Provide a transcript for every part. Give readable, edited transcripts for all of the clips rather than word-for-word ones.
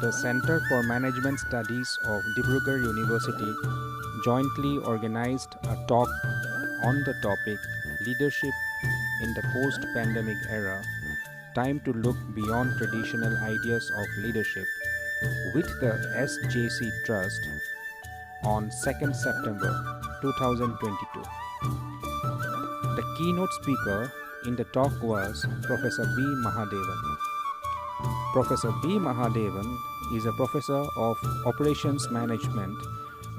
the Center for Management Studies of Dibrugarh University jointly organized a talk on the topic Leadership in the Post-Pandemic Era, Time to Look Beyond Traditional Ideas of Leadership with the SJC Trust on 2nd September 2022. The keynote speaker in the talk was Professor B. Mahadevan. Professor B. Mahadevan is a professor of Operations Management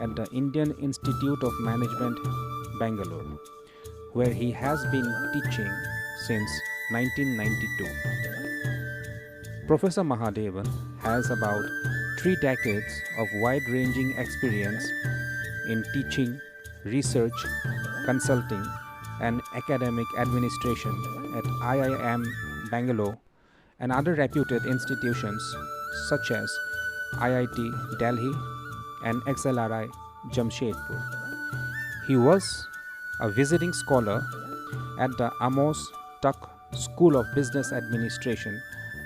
at the Indian Institute of Management, Bangalore, where he has been teaching since 1992. Professor Mahadevan has about 3 decades of wide-ranging experience in teaching, research, consulting, and academic administration at IIM Bangalore and other reputed institutions such as IIT Delhi and XLRI Jamshedpur. He was a visiting scholar at the Amos Tuck School of Business Administration,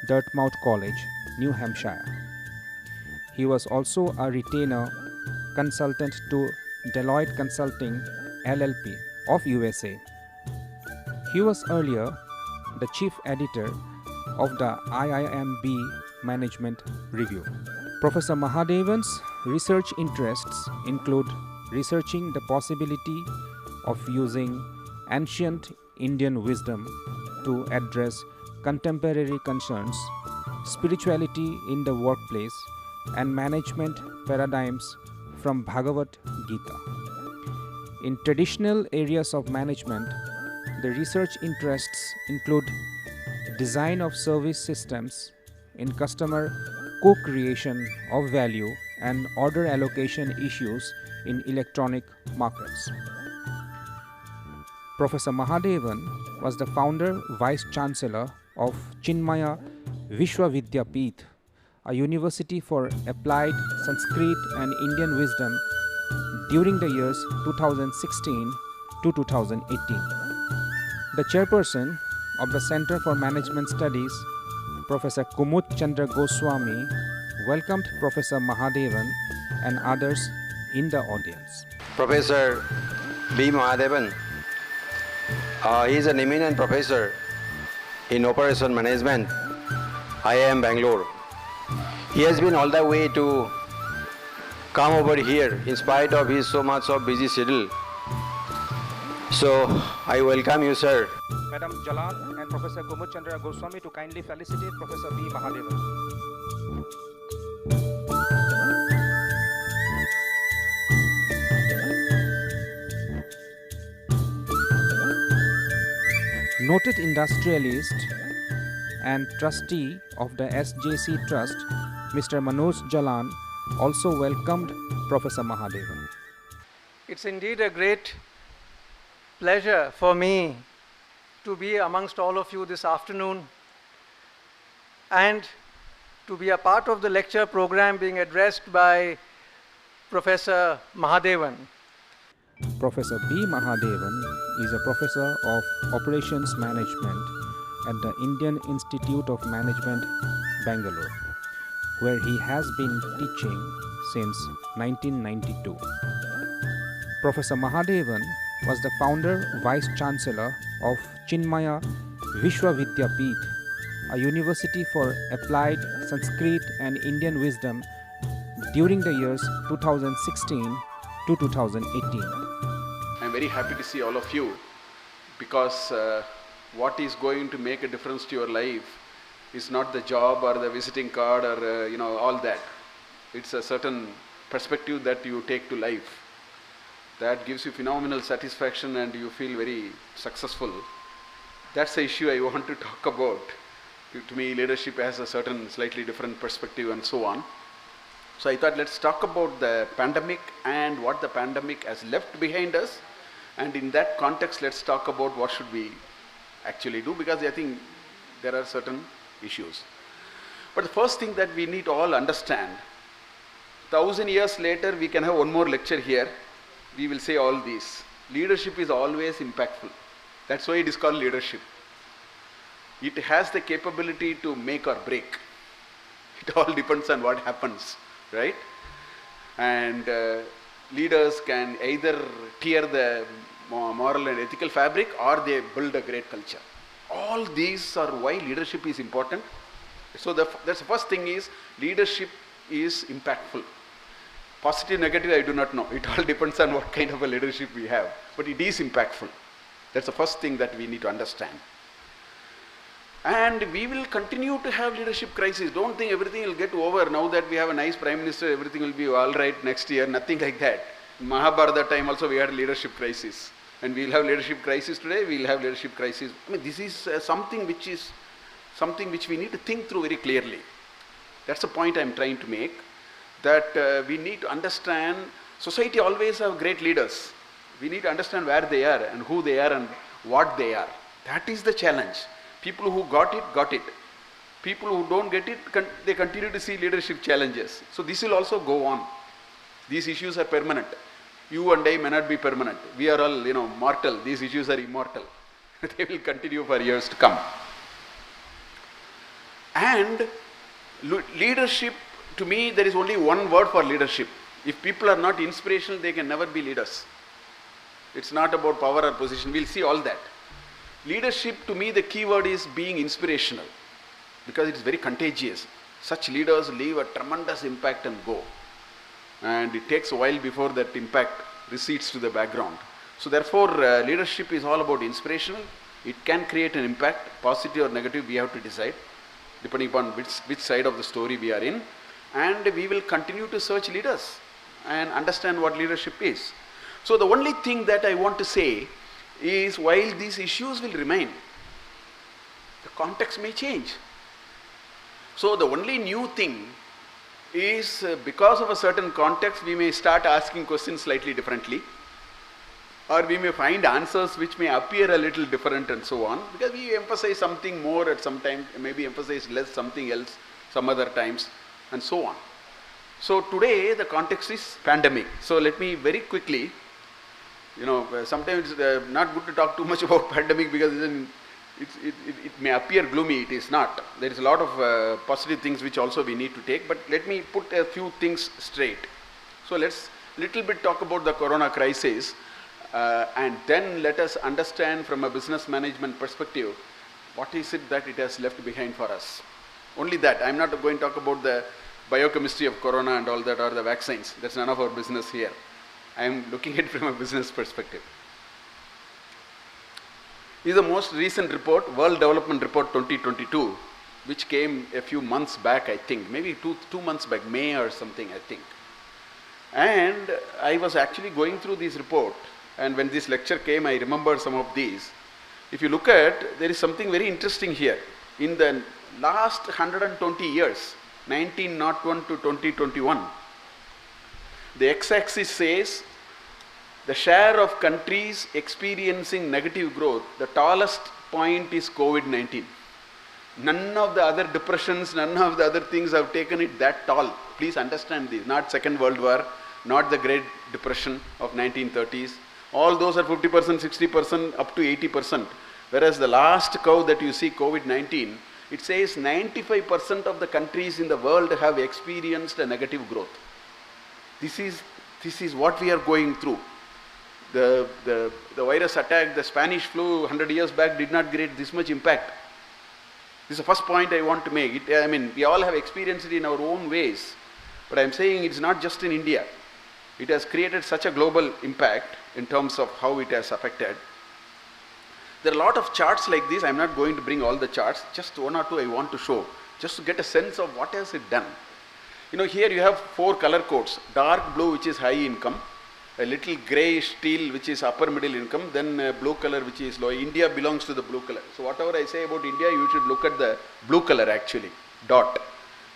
Dartmouth College, New Hampshire. He was also a retainer consultant to Deloitte Consulting LLP of USA. He was earlier the chief editor of the IIMB Management Review. Professor Mahadevan's research interests include researching the possibility of using ancient Indian wisdom to address contemporary concerns, spirituality in the workplace, and management paradigms from Bhagavad Gita. In traditional areas of management, the research interests include design of service systems in customer co-creation of value and order allocation issues in electronic markets. Professor Mahadevan was the founder Vice Chancellor of Chinmaya Vishwavidyapeeth, a university for applied Sanskrit and Indian wisdom during the years 2016 to 2018. The chairperson of the Center for Management Studies, Professor Kumud Chandra Goswami, welcomed Professor Mahadevan and others in the audience. Professor B. Mahadevan, he is an eminent professor in Operation Management, IIM Bangalore. He has been all the way to come over here in spite of his so much of busy schedule. So, I welcome you, sir. Madam Jalan and Professor Kumud Chandra Goswami to kindly felicitate Professor B. Mahadevan. Noted industrialist and trustee of the SJC Trust, Mr. Manoj Jalan, also welcomed Professor Mahadevan. It's indeed a great pleasure for me to be amongst all of you this afternoon and to be a part of the lecture program being addressed by Professor Mahadevan. Professor B. Mahadevan is a professor of Operations Management at the Indian Institute of Management, Bangalore, where he has been teaching since 1992. Professor Mahadevan was the founder Vice Chancellor of Chinmaya Vishwavidyapeeth, a university for applied Sanskrit and Indian wisdom during the years 2016 to 2018. I'm very happy to see all of you because what is going to make a difference to your life is not the job or the visiting card or all that. It's a certain perspective that you take to life that gives you phenomenal satisfaction and you feel very successful. That's the issue I want to talk about. To me, leadership has a certain slightly different perspective and so on. So I thought let's talk about the pandemic and what the pandemic has left behind us, and in that context let's talk about what should we actually do, because I think there are certain issues. But the first thing that we need to all understand, 1,000 years later we can have one more lecture here, we will say all these. Leadership is always impactful. That's why it is called leadership. It has the capability to make or break. It all depends on what happens, right? And leaders can either tear the moral and ethical fabric, or they build a great culture. All these are why leadership is important. So that's the first thing is, leadership is impactful. Positive, negative, I do not know. It all depends on what kind of a leadership we have. But it is impactful. That's the first thing that we need to understand. And we will continue to have leadership crisis. Don't think everything will get over now that we have a nice prime minister, everything will be all right next year. Nothing like that. In Mahabharata time also we had leadership crisis. And we will have leadership crisis today, we will have leadership crisis. I mean, this is something which we need to think through very clearly. That's the point I'm trying to make. That we need to understand, society always have great leaders. We need to understand where they are and who they are and what they are. That is the challenge. People who got it. People who don't get it, they continue to see leadership challenges. So this will also go on. These issues are permanent. You and I may not be permanent. We are all, mortal. These issues are immortal. They will continue for years to come. And leadership, to me, there is only one word for leadership. If people are not inspirational, they can never be leaders. It's not about power or position. We'll see all that. Leadership, to me, the key word is being inspirational, because it's very contagious. Such leaders leave a tremendous impact and go. And it takes a while before that impact recedes to the background. So therefore, leadership is all about inspirational. It can create an impact, positive or negative, we have to decide, depending upon which side of the story we are in. And we will continue to search leaders and understand what leadership is. So the only thing that I want to say is, while these issues will remain, the context may change. So the only new thing is, because of a certain context, we may start asking questions slightly differently, or we may find answers which may appear a little different and so on, because we emphasize something more at some time, maybe emphasize less something else some other times, and so on. So today the context is pandemic. So let me very quickly, sometimes it's not good to talk too much about pandemic, because it may appear gloomy. It is not. There is a lot of positive things which also we need to take, but let me put a few things straight. So let's little bit talk about the corona crisis, and then let us understand from a business management perspective, what is it that it has left behind for us. Only that. I'm not going to talk about the biochemistry of corona and all that, or the vaccines. That's none of our business here. I'm looking at it from a business perspective. This is the most recent report, World Development Report 2022, which came a few months back, I think, maybe two months back, May or something, I think. And I was actually going through this report, and when this lecture came, I remember some of these. If you look at, there is something very interesting here. In the last 120 years, 1901 to 2021, the x-axis says the share of countries experiencing negative growth. The tallest point is COVID-19. None of the other depressions, none of the other things have taken it that tall. Please understand this. Not Second World War, not the Great Depression of 1930s. All those are 50%, 60%, up to 80%. Whereas the last curve that you see, COVID-19, it says 95% of the countries in the world have experienced a negative growth. This is what we are going through. The virus attack, the Spanish flu 100 years back did not create this much impact. This is the first point I want to make. We all have experienced it in our own ways. But I'm saying it's not just in India. It has created such a global impact in terms of how it has affected. There are a lot of charts like this. I'm not going to bring all the charts. Just one or two I want to show, just to get a sense of what has it done. Here you have 4 color codes. Dark blue, which is high income. A little grayish teal, which is upper middle income. Then blue color, which is low. India belongs to the blue color. So whatever I say about India, you should look at the blue color actually, dot.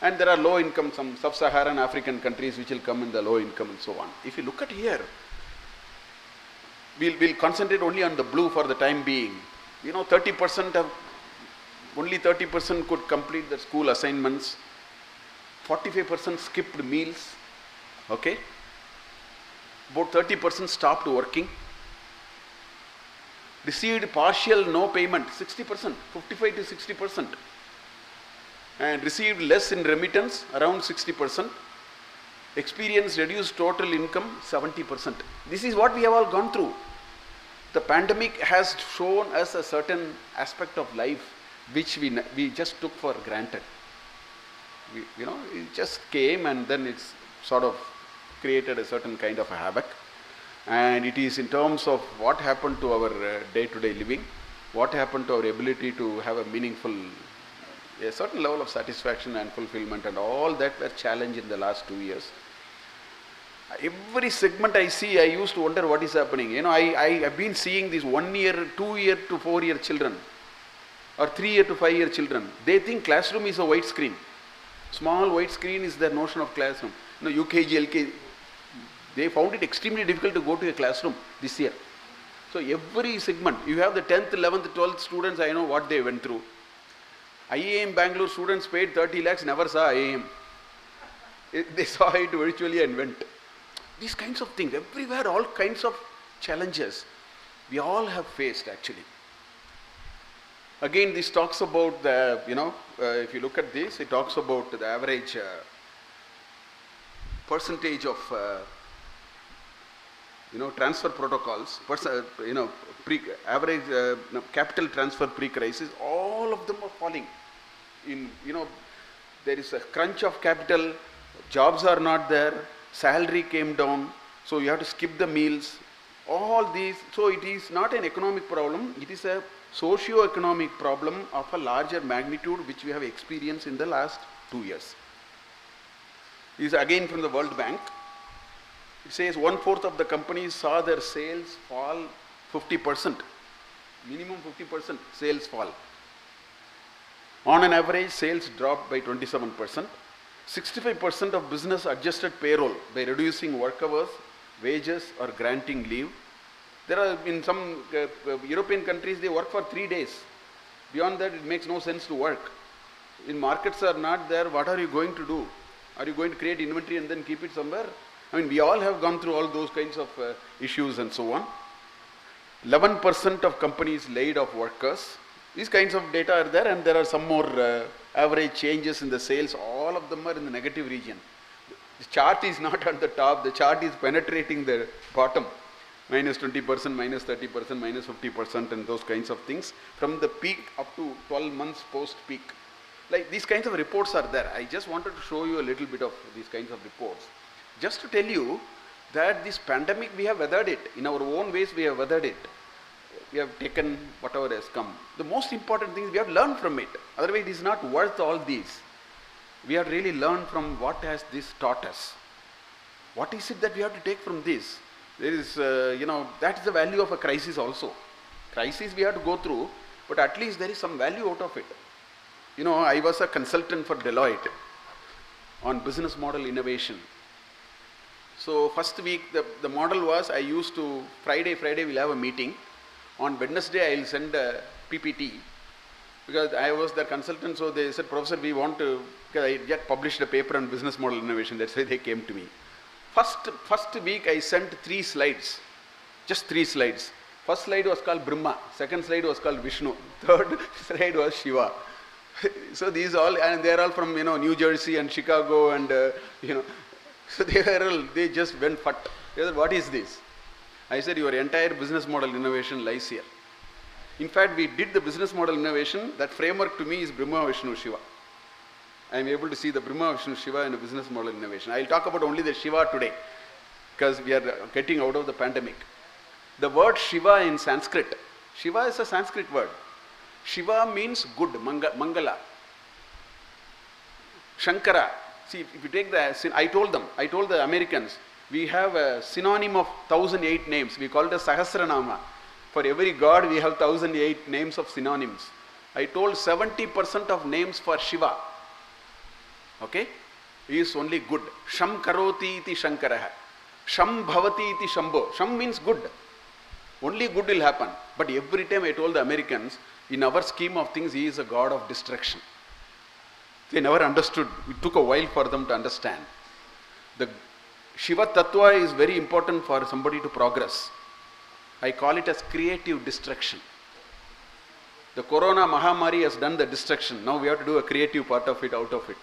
And there are low income, some sub-Saharan African countries which will come in the low income and so on. If you look at here, we'll concentrate only on the blue for the time being. 30% only 30% could complete their school assignments. 45% skipped meals. Okay? About 30% stopped working. Received partial no payment, 60%, 55 to 60%. and received less in remittance, around 60%. Experienced reduced total income, 70%. This is what we have all gone through. The pandemic has shown us a certain aspect of life which we just took for granted. It just came and then it's sort of created a certain kind of a havoc. And it is in terms of what happened to our day-to-day living, what happened to our ability to have a meaningful, a certain level of satisfaction and fulfillment, and all that were challenged in the last 2 years. Every segment I see, I used to wonder what is happening. I have been seeing these 1 year, 2 year to 4 year children, or 3 year to 5 year children. They think classroom is a white screen. Small white screen is their notion of classroom. UKG, LKG, they found it extremely difficult to go to a classroom this year. So every segment, you have the 10th, 11th, 12th students, I know what they went through. IAM Bangalore students paid 30 lakhs, never saw IAM. They saw it virtually and went. These kinds of things, everywhere, all kinds of challenges we all have faced actually. Again, this talks about the, if you look at this, it talks about the average percentage of, transfer protocols, average capital transfer pre-crisis, all of them are falling. There is a crunch of capital, jobs are not there, salary came down, so you have to skip the meals, all these. So it is not an economic problem, it is a socio-economic problem of a larger magnitude which we have experienced in the last 2 years. This is again from the World Bank. It says 1/4 of the companies saw their sales fall 50%, minimum 50% sales fall. On an average, sales dropped by 27%. 65% of business adjusted payroll by reducing work hours, wages, or granting leave. There are, in some European countries, they work for 3 days. Beyond that, it makes no sense to work. In markets are not there, what are you going to do? Are you going to create inventory and then keep it somewhere? We all have gone through all those kinds of issues and so on. 11% of companies laid off workers. These kinds of data are there, and there are some more average changes in the sales. All of them are in the negative region. The chart is not on the top, the chart is penetrating the bottom. Minus 20%, minus 30%, minus 50%, and those kinds of things from the peak up to 12 months post-peak. Like these kinds of reports are there. I just wanted to show you a little bit of these kinds of reports. Just to tell you that this pandemic, we have weathered it. In our own ways, we have weathered it. We have taken whatever has come. The most important thing is we have learned from it. Otherwise, it is not worth all these. We have really learned from what has this taught us. What is it that we have to take from this? There is, that is the value of a crisis also. Crisis we have to go through, but at least there is some value out of it. I was a consultant for Deloitte on business model innovation. So first week, the model was, I used to, Friday we'll have a meeting. On Wednesday, I'll send a PPT, because I was their consultant, so they said, Professor, we want to, because I just published a paper on business model innovation, that's why they came to me. First week, I sent 3 slides, just 3 slides. First slide was called Brahma, second slide was called Vishnu, third slide was Shiva. So these all, and they're all from, New Jersey and Chicago and, so they just went fat. They said, what is this? I said, your entire business model innovation lies here. In fact, we did the business model innovation. That framework to me is Brahma, Vishnu, Shiva. I am able to see the Brahma, Vishnu, Shiva in a business model innovation. I will talk about only the Shiva today, because we are getting out of the pandemic. The word Shiva in Sanskrit, Shiva is a Sanskrit word. Shiva means good, Mangala. Shankara. See, if you take I told the Americans, we have a synonym of 1008 names. We call it a Sahasranama. For every god, we have 1008 names of synonyms. I told 70% of names for Shiva, okay, is only good. Sham karoti iti Shankaraha. Sham bhavati iti Shambho. Sham means good. Only good will happen. But every time I told the Americans, in our scheme of things, he is a god of destruction. They never understood. It took a while for them to understand. The Shiva Tattva is very important for somebody to progress. I call it as creative destruction. The Corona Mahamari has done the destruction. Now we have to do a creative part of it, out of it.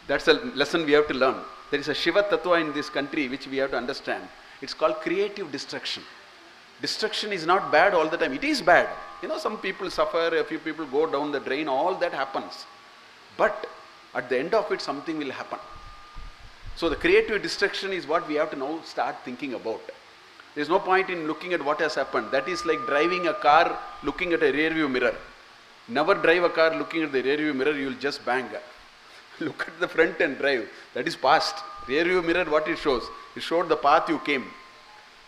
That's a lesson we have to learn. There is a Shiva Tattva in this country which we have to understand. It's called creative destruction. Destruction is not bad all the time. It is bad. Some people suffer, a few people go down the drain, all that happens. But at the end of it, something will happen. So the creative destruction is what we have to now start thinking about. There is no point in looking at what has happened. That is like driving a car looking at a rear view mirror. Never drive a car looking at the rear view mirror, you will just bang. Look at the front and drive. That is past. Rear view mirror, what it shows? It showed the path you came.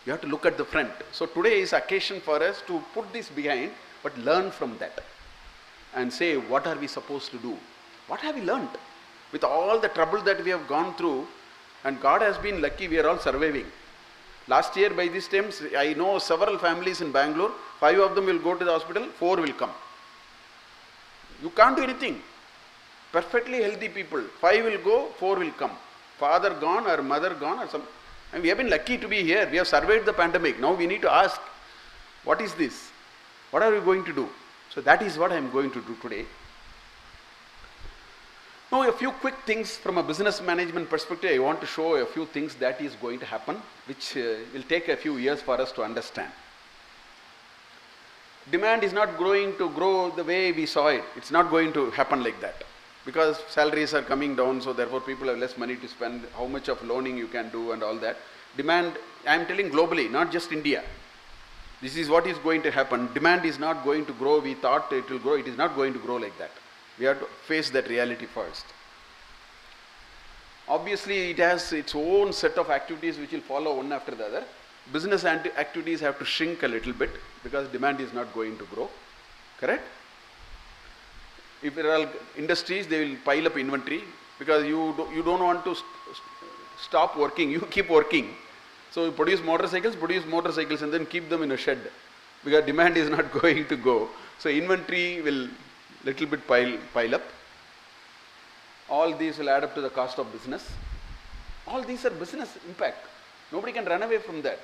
You have to look at the front. So today is occasion for us to put this behind, but learn from that. And say, what are we supposed to do? What have we learned? With all the trouble that we have gone through, and God has been lucky, we are all surviving. Last year by this time, I know several families in Bangalore, 5 of them will go to the hospital, 4 will come. You can't do anything. Perfectly healthy people, 5 will go, 4 will come. Father gone or mother gone or some. And we have been lucky to be here. We have survived the pandemic. Now we need to ask, what is this? What are we going to do? So that is what I am going to do today. Now a few quick things from a business management perspective. I want to show a few things that is going to happen, which will take a few years for us to understand. Demand is not going to grow the way we saw it. It's not going to happen like that. Because salaries are coming down, so therefore people have less money to spend, how much of loaning you can do and all that. Demand, I am telling globally, not just India. This is what is going to happen. Demand is not going to grow. We thought it will grow. It is not going to grow like that. We have to face that reality first. Obviously, it has its own set of activities which will follow one after the other. Business activities have to shrink a little bit because demand is not going to grow. Correct? If there are industries, they will pile up inventory because you don't want to stop working. You keep working. So you produce motorcycles and then keep them in a shed because demand is not going to go. So inventory will little bit pile up. All these will add up to the cost of business. All these are business impact. Nobody can run away from that.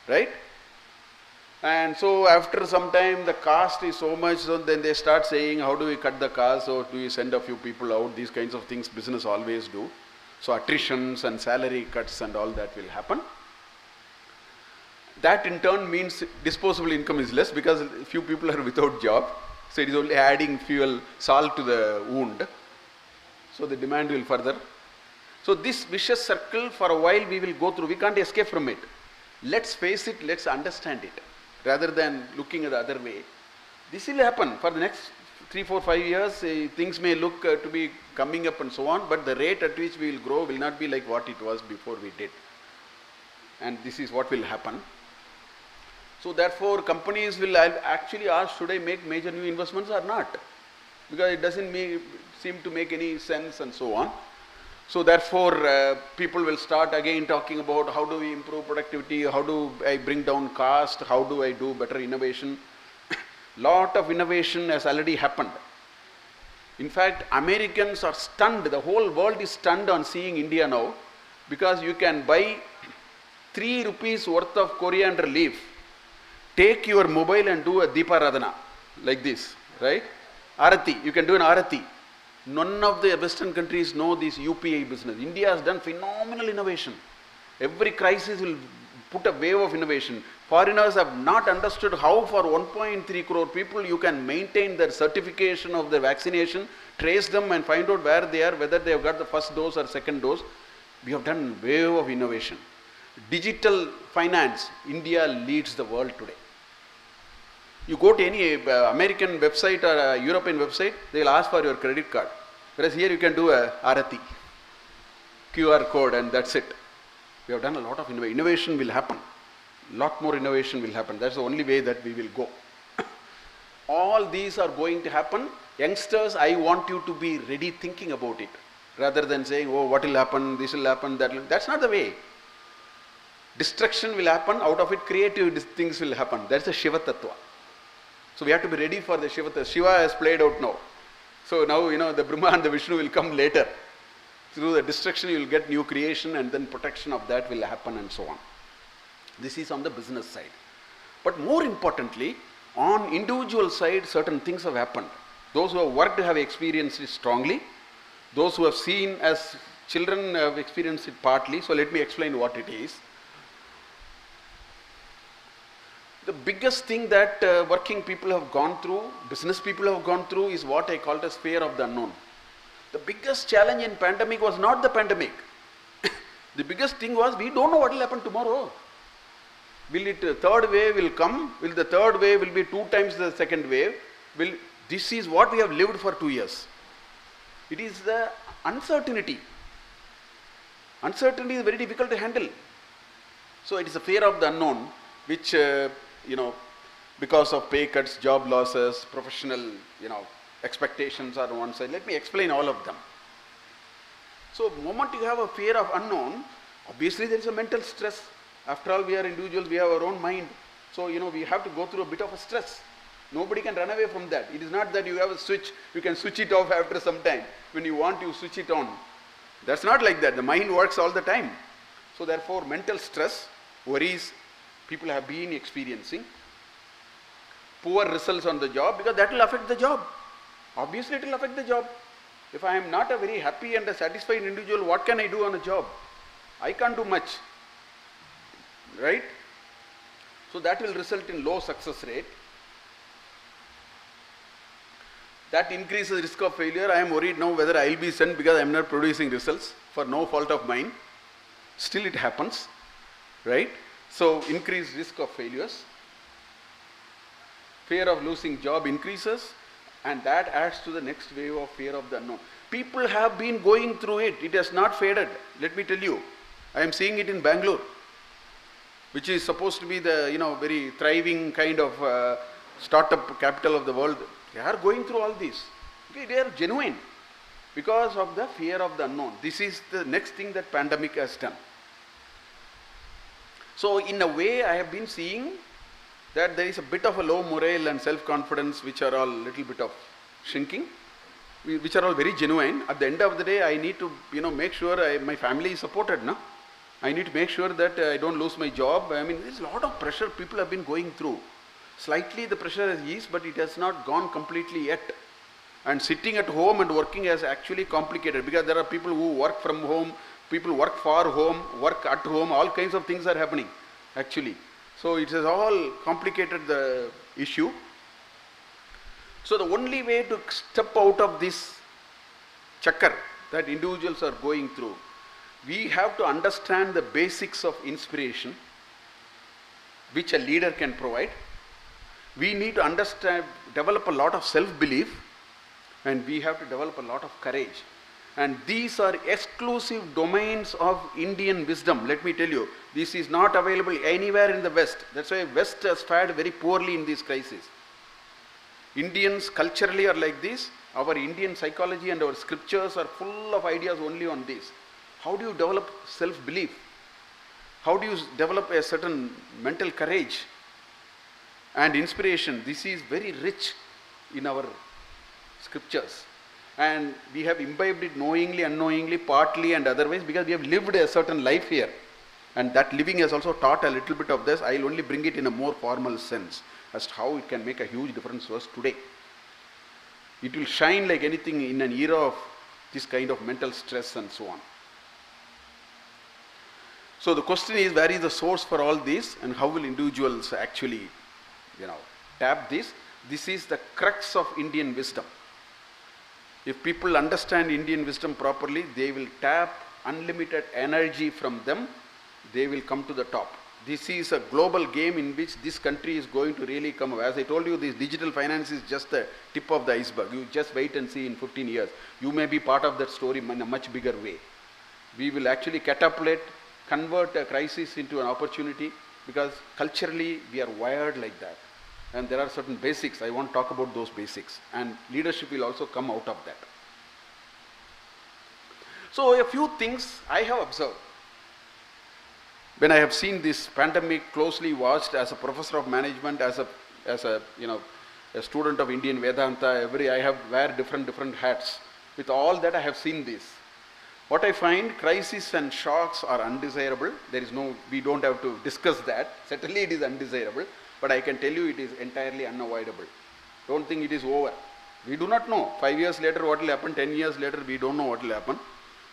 Right? And so after some time the cost is so much, so then they start saying, how do we cut the cost, or do we send a few people out? These kinds of things business always do. So attritions and salary cuts and all that will happen. That in turn means disposable income is less because few people are without job. So it is only adding fuel, salt to the wound. So the demand will further. So this vicious circle for a while we will go through. We can't escape from it. Let's face it, let's understand it. Rather than looking at the other way. This will happen for the next 3, 4, 5 years. Things may look to be coming up and so on, but the rate at which we will grow will not be like what it was before we did. And this is what will happen. So therefore companies will actually ask, should I make major new investments or not? Because it doesn't seem to make any sense and so on. So therefore people will start again talking about how do we improve productivity, how do I bring down cost, how do I do better innovation. Lot of innovation has already happened. In fact, Americans are stunned, the whole world is stunned on seeing India now, because you can buy 3 rupees worth of coriander leaf, take your mobile and do a Deeparadhana like this, right? Arati, you can do an Arati. None of the Western countries know this UPI business. India has done phenomenal innovation. Every crisis will put a wave of innovation. Foreigners have not understood how for 1.3 crore people you can maintain their certification of their vaccination, trace them and find out where they are, whether they have got the first dose or second dose. We have done a wave of innovation. Digital finance, India leads the world today. You go to any American website or a European website, they will ask for your credit card. Whereas here you can do a Arati, QR code, and that's it. We have done a lot of innovation. Innovation will happen. Lot more innovation will happen. That's the only way that we will go. All these are going to happen. Youngsters, I want you to be ready thinking about it. Rather than saying, oh, what will happen, this will happen, that will. That's not the way. Destruction will happen. Out of it, creative things will happen. That's the Shiva Tattva. So we have to be ready for the Shiva Tattva. Shiva has played out now. So now, the Brahma and the Vishnu will come later. Through the destruction, you will get new creation, and then protection of that will happen and so on. This is on the business side. But more importantly, On individual side, certain things have happened. Those who have worked have experienced it strongly. Those who have seen as children have experienced it partly. So let me explain what it is. The biggest thing that working people have gone through, business people have gone through, is what I call as fear of the unknown. The biggest challenge in pandemic was not the pandemic. The biggest thing was we don't know what will happen tomorrow. Will it third wave will come? Will the third wave will be 2 times the second wave? This is what we have lived for 2 years. It is the uncertainty. Uncertainty is very difficult to handle. So it is a fear of the unknown, which because of pay cuts, job losses, professional expectations are on one side. Let me explain all of them. So the moment you have a fear of unknown, obviously there is a mental stress. After all, we are individuals, we have our own mind. So we have to go through a bit of a stress. Nobody can run away from that. It is not that you have a switch, you can switch it off after some time. When you want, you switch it on. That's not like that. The mind works all the time. So therefore, mental stress, worries, people have been experiencing. Poor results on the job, because that will affect the job. Obviously it will affect the job. If I am not a very happy and a satisfied individual, what can I do on a job? I can't do much. Right? So that will result in low success rate. That increases risk of failure. I am worried now whether I will be sent because I am not producing results for no fault of mine. Still it happens. Right? So increased risk of failures. Fear of losing job increases, and that adds to the next wave of fear of the unknown. People have been going through it. It has not faded. Let me tell you. I am seeing it in Bangalore, which is supposed to be the very thriving kind of startup capital of the world. They are going through all this. Okay, they are genuine because of the fear of the unknown. This is the next thing that pandemic has done. So in a way, I have been seeing that there is a bit of a low morale and self-confidence, which are all little bit of shrinking, which are all very genuine. At the end of the day, I need to make sure my family is supported. No? I need to make sure that I don't lose my job. I mean, there's a lot of pressure people have been going through. Slightly the pressure has eased, but it has not gone completely yet. And sitting at home and working is actually complicated, because there are people who work from home, people work for home, work at home, all kinds of things are happening actually. So it has all complicated the issue. So the only way to step out of this chakkar that individuals are going through, we have to understand the basics of inspiration, which a leader can provide. We need to understand, develop a lot of self-belief, and we have to develop a lot of courage. And these are exclusive domains of Indian wisdom. Let me tell you, this is not available anywhere in the West. That's why West has fared very poorly in this crisis. Indians culturally are like this. Our Indian psychology and our scriptures are full of ideas only on this. How do you develop self-belief? How do you develop a certain mental courage and inspiration? This is very rich in our scriptures. And we have imbibed it knowingly, unknowingly, partly and otherwise, because we have lived a certain life here. And that living has also taught a little bit of this. I will only bring it in a more formal sense as to how it can make a huge difference to us today. It will shine like anything in an era of this kind of mental stress and so on. So the question is, where is the source for all this, and how will individuals actually tap this? This is the crux of Indian wisdom. If people understand Indian wisdom properly, they will tap unlimited energy from them. They will come to the top. This is a global game in which this country is going to really come. As I told you, this digital finance is just the tip of the iceberg. You just wait and see in 15 years. You may be part of that story in a much bigger way. We will actually catapult, convert a crisis into an opportunity, because culturally we are wired like that. And there are certain basics. I want to talk about those basics. And leadership will also come out of that. So a few things I have observed. When I have seen this pandemic closely watched as a professor of management, as a student of Indian Vedanta, I have wear different hats. With all that, I have seen this. What I find, crisis and shocks are undesirable. We don't have to discuss that. Certainly it is undesirable. but I can tell you it is entirely unavoidable. Don't think it is over. We do not know. 5 years later what will happen, 10 years later we don't know what will happen.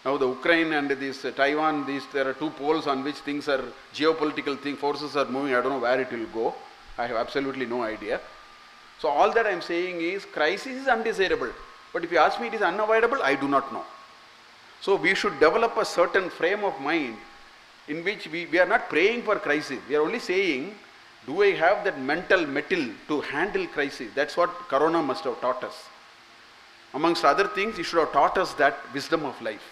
Now the Ukraine and this Taiwan, there are two poles on which things are, geopolitical forces are moving. I don't know where it will go. I have absolutely no idea. So all that I am saying is crisis is undesirable. But if you ask me it is unavoidable, I do not know. So we should develop a certain frame of mind in which we are not praying for crisis. We are only saying, do I have that mental mettle to handle crisis? That's what Corona must have taught us. Amongst other things, it should have taught us that wisdom of life.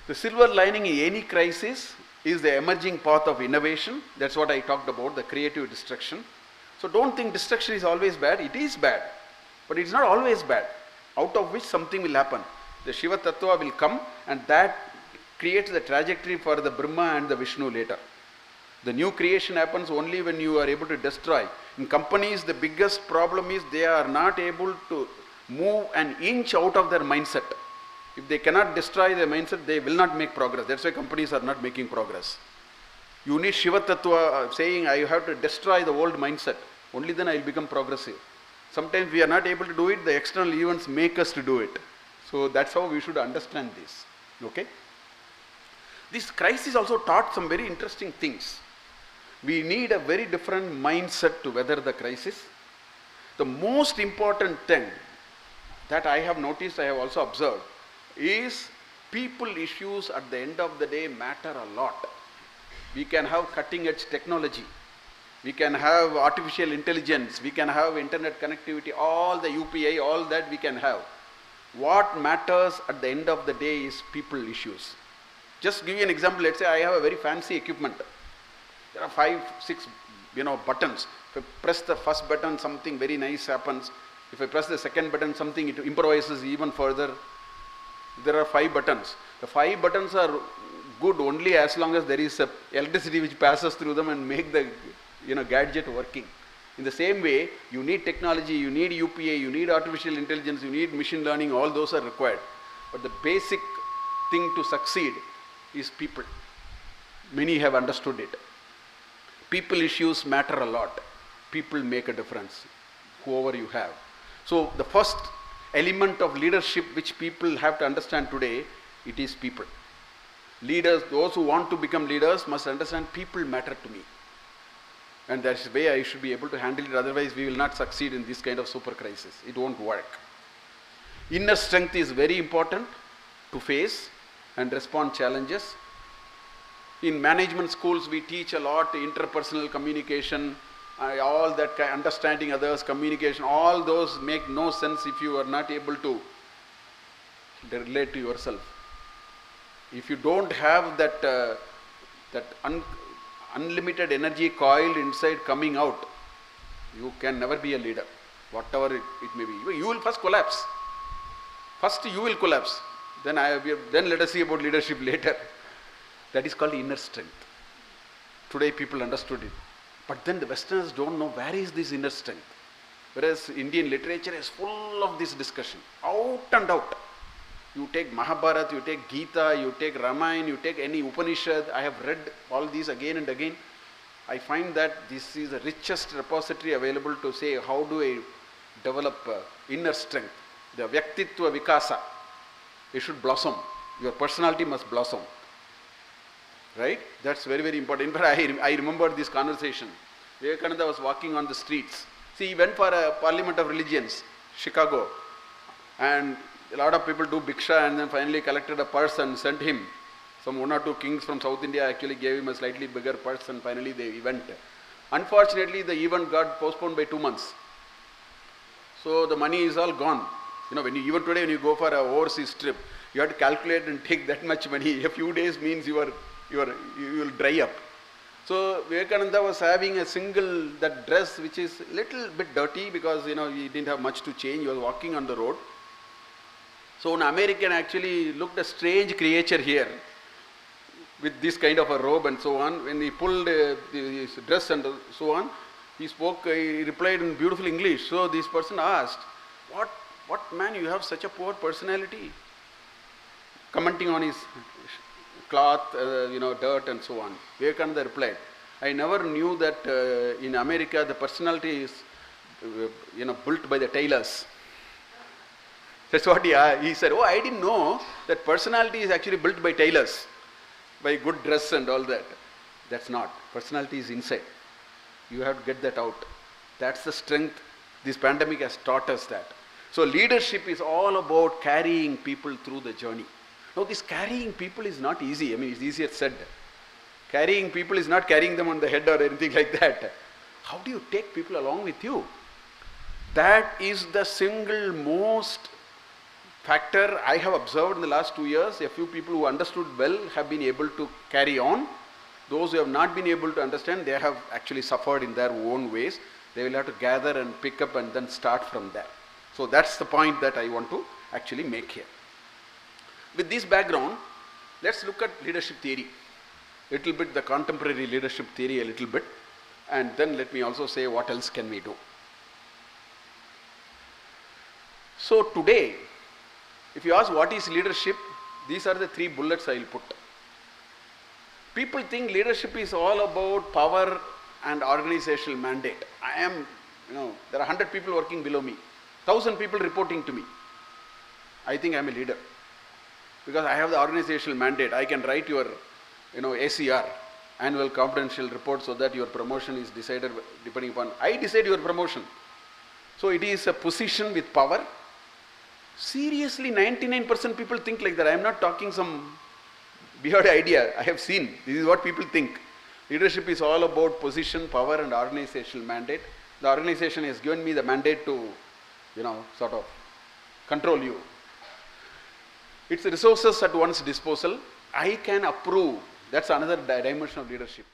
The silver lining in any crisis is the emerging path of innovation. That's what I talked about, the creative destruction. So don't think destruction is always bad. It is bad, but it's not always bad, out of which something will happen. The Shiva Tattva will come, and that creates the trajectory for the Brahma and the Vishnu later. The new creation happens only when you are able to destroy. In companies, the biggest problem is they are not able to move an inch out of their mindset. If they cannot destroy their mindset, they will not make progress. That's why companies are not making progress. You need Shiva Tattva saying, I have to destroy the old mindset. Only then I will become progressive. Sometimes we are not able to do it, the external events make us to do it. So that's how we should understand this. Okay? This crisis also taught some very interesting things. We need a very different mindset to weather the crisis. The most important thing that I have noticed, I have also observed, is people issues at the end of the day matter a lot. We can have cutting edge technology. We can have artificial intelligence. We can have internet connectivity, all the UPI, all that we can have. What matters at the end of the day is people issues. Just give you an example. Let's say I have a very fancy equipment. There are 5, 6, buttons. If I press the first button, something very nice happens. If I press the second button, something it improvises even further. There are 5 buttons. The 5 buttons are good only as long as there is electricity which passes through them and make the gadget working. In the same way, you need technology, you need UPA, you need artificial intelligence, you need machine learning, all those are required. But the basic thing to succeed is people. Many have understood it. People issues matter a lot. People make a difference, whoever you have. So the first element of leadership which people have to understand today, it is people. Leaders, those who want to become leaders must understand people matter to me. And that's the way I should be able to handle it, otherwise we will not succeed in this kind of super crisis. It won't work. Inner strength is very important to face and respond challenges. In management schools we teach a lot interpersonal communication, all that understanding others, communication, all those make no sense if you are not able to relate to yourself. If you don't have that unlimited energy coiled inside coming out, you can never be a leader, whatever it may be. You will first collapse. First you will collapse. Then let us see about leadership later. That is called inner strength. Today people understood it. But then the Westerners don't know where is this inner strength. Whereas Indian literature is full of this discussion, out and out. You take Mahabharata, you take Gita, you take Ramayana, you take any Upanishad. I have read all these again and again. I find that this is the richest repository available to say how do I develop inner strength. The Vyaktitva Vikasa, it should blossom. Your personality must blossom. Right? That's very, very important. In fact, I remember this conversation. Vivekananda was walking on the streets. See, he went for a Parliament of Religions, Chicago. And a lot of people do bhiksha and then finally collected a purse and sent him. Some 1 or 2 kings from South India actually gave him a slightly bigger purse and finally they went. Unfortunately, the event got postponed by 2 months. So the money is all gone. Even today when you go for a overseas trip, you have to calculate and take that much money. A few days means you will dry up. So Vivekananda was having that dress which is little bit dirty because he didn't have much to change. He was walking on the road. So an American actually looked a strange creature here with this kind of a robe and so on. When he pulled his dress and so on, he replied in beautiful English. So this person asked, what man, you have such a poor personality? Commenting on his cloth, dirt and so on. Vivekananda replied, I never knew that in America the personality is built by the tailors. That's what he said. Oh, I didn't know that personality is actually built by tailors, by good dress and all that. That's not. Personality is inside. You have to get that out. That's the strength. This pandemic has taught us that. So leadership is all about carrying people through the journey. Now this carrying people is not easy. I mean, it's easier said. Carrying people is not carrying them on the head or anything like that. How do you take people along with you? That is the single most factor I have observed in the last 2 years. A few people who understood well have been able to carry on. Those who have not been able to understand, they have actually suffered in their own ways. They will have to gather and pick up and then start from there. So that's the point that I want to actually make here. With this background, let's look at leadership theory. Little bit the contemporary leadership theory a little bit, and then let me also say what else can we do. So today, if you ask what is leadership, these are the 3 bullets I will put. People think leadership is all about power and organizational mandate. There are 100 people working below me, 1,000 people reporting to me. I think I am a leader because I have the organizational mandate. I can write your ACR, annual confidential report, so that your promotion is decided depending upon, I decide your promotion. So it is a position with power. Seriously, 99% people think like that. I am not talking some weird idea. I have seen. This is what people think. Leadership is all about position, power and organizational mandate. The organization has given me the mandate to, sort of control you. It's resources at one's disposal. I can approve. That's another dimension of leadership.